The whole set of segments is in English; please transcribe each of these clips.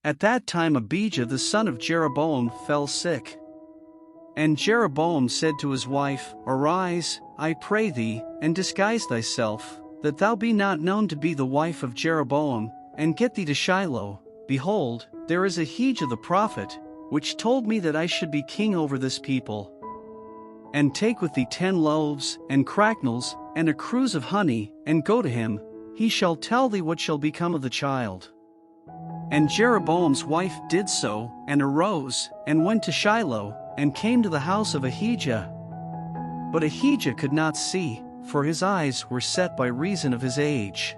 At that time Abijah the son of Jeroboam fell sick. And Jeroboam said to his wife, Arise, I pray thee, and disguise thyself, that thou be not known to be the wife of Jeroboam, and get thee to Shiloh. Behold, there is Ahijah the prophet, which told me that I should be king over this people. And take with thee 10 loaves, and cracknels, and a cruse of honey, and go to him, he shall tell thee what shall become of the child. And Jeroboam's wife did so, and arose, and went to Shiloh, and came to the house of Ahijah. But Ahijah could not see, for his eyes were set by reason of his age.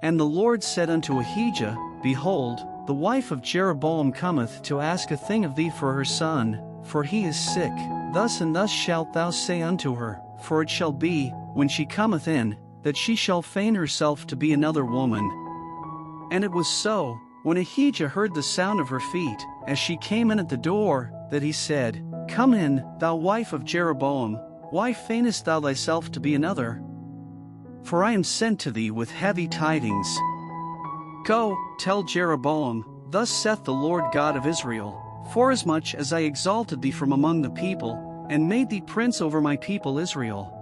And the Lord said unto Ahijah, Behold, the wife of Jeroboam cometh to ask a thing of thee for her son, for he is sick. Thus and thus shalt thou say unto her, for it shall be, when she cometh in, that she shall feign herself to be another woman. And it was so, when Ahijah heard the sound of her feet, as she came in at the door, that he said, Come in, thou wife of Jeroboam, why feignest thou thyself to be another? For I am sent to thee with heavy tidings. Go, tell Jeroboam, Thus saith the Lord God of Israel, Forasmuch as I exalted thee from among the people, and made thee prince over my people Israel,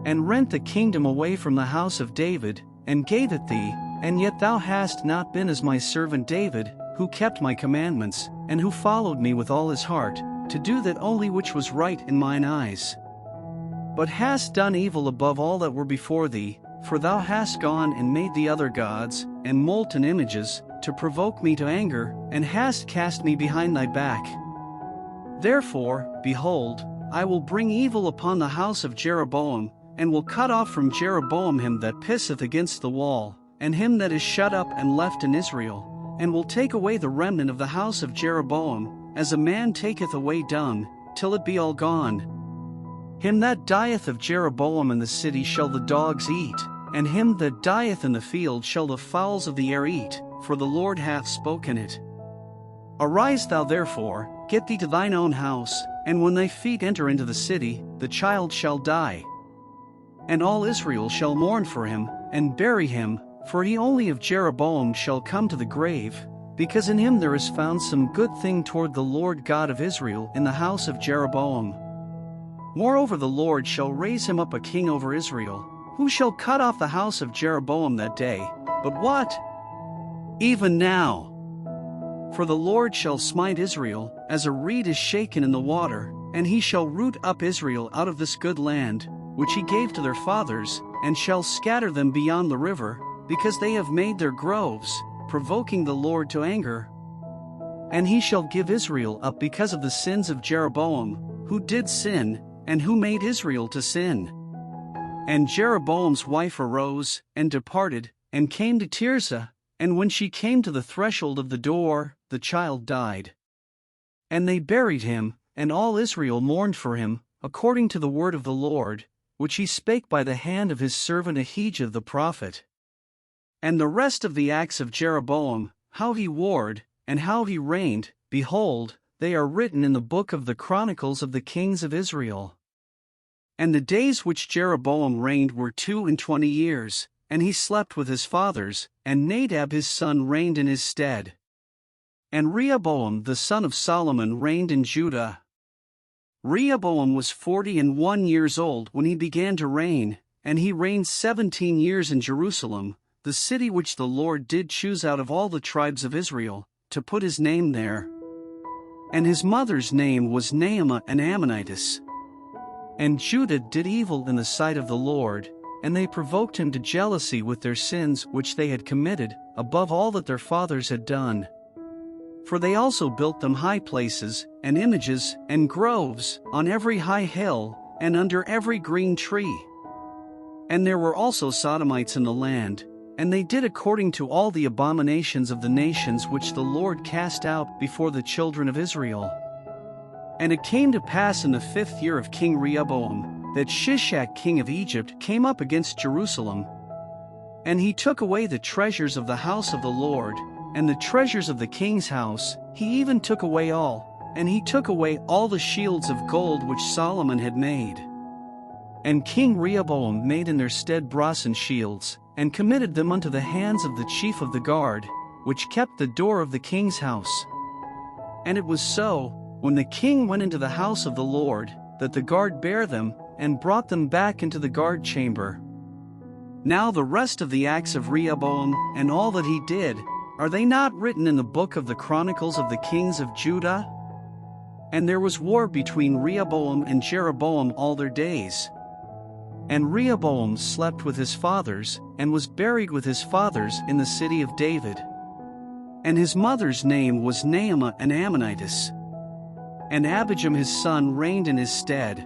and rent the kingdom away from the house of David, and gave it thee, and yet thou hast not been as my servant David, who kept my commandments, and who followed me with all his heart, to do that only which was right in mine eyes. But hast done evil above all that were before thee, for thou hast gone and made thee other gods, and molten images, to provoke me to anger, and hast cast me behind thy back. Therefore, behold, I will bring evil upon the house of Jeroboam, and will cut off from Jeroboam him that pisseth against the wall, and him that is shut up and left in Israel, and will take away the remnant of the house of Jeroboam, as a man taketh away dung, till it be all gone. Him that dieth of Jeroboam in the city shall the dogs eat, and him that dieth in the field shall the fowls of the air eat, for the Lord hath spoken it. Arise thou therefore, get thee to thine own house, and when thy feet enter into the city, the child shall die. And all Israel shall mourn for him, and bury him, for he only of Jeroboam shall come to the grave, because in him there is found some good thing toward the Lord God of Israel in the house of Jeroboam. Moreover the Lord shall raise him up a king over Israel, who shall cut off the house of Jeroboam that day. But what? Even now. For the Lord shall smite Israel, as a reed is shaken in the water, and he shall root up Israel out of this good land, which he gave to their fathers, and shall scatter them beyond the river, because they have made their groves, provoking the Lord to anger. And he shall give Israel up because of the sins of Jeroboam, who did sin, and who made Israel to sin. And Jeroboam's wife arose, and departed, and came to Tirzah, and when she came to the threshold of the door, the child died. And they buried him, and all Israel mourned for him, according to the word of the Lord, which he spake by the hand of his servant Ahijah the prophet. And the rest of the acts of Jeroboam, how he warred, and how he reigned, behold, they are written in the book of the Chronicles of the kings of Israel. And the days which Jeroboam reigned were 22 years, and he slept with his fathers, and Nadab his son reigned in his stead. And Rehoboam the son of Solomon reigned in Judah. Rehoboam was 41 years old when he began to reign, and he reigned 17 years in Jerusalem, the city which the Lord did choose out of all the tribes of Israel, to put his name there. And his mother's name was Naamah an Ammonitess. And Judah did evil in the sight of the Lord, and they provoked him to jealousy with their sins which they had committed, above all that their fathers had done. For they also built them high places, and images, and groves, on every high hill, and under every green tree. And there were also Sodomites in the land, and they did according to all the abominations of the nations which the Lord cast out before the children of Israel. And it came to pass in the 5th year of King Rehoboam, that Shishak king of Egypt came up against Jerusalem. And he took away the treasures of the house of the Lord, and the treasures of the king's house, he even took away all, and he took away all the shields of gold which Solomon had made. And King Rehoboam made in their stead brazen shields, and committed them unto the hands of the chief of the guard, which kept the door of the king's house. And it was so, when the king went into the house of the Lord, that the guard bare them, and brought them back into the guard chamber. Now the rest of the acts of Rehoboam, and all that he did, are they not written in the book of the Chronicles of the kings of Judah? And there was war between Rehoboam and Jeroboam all their days. And Rehoboam slept with his fathers, and was buried with his fathers in the city of David. And his mother's name was Naamah an Ammonitess. And Abijam his son reigned in his stead.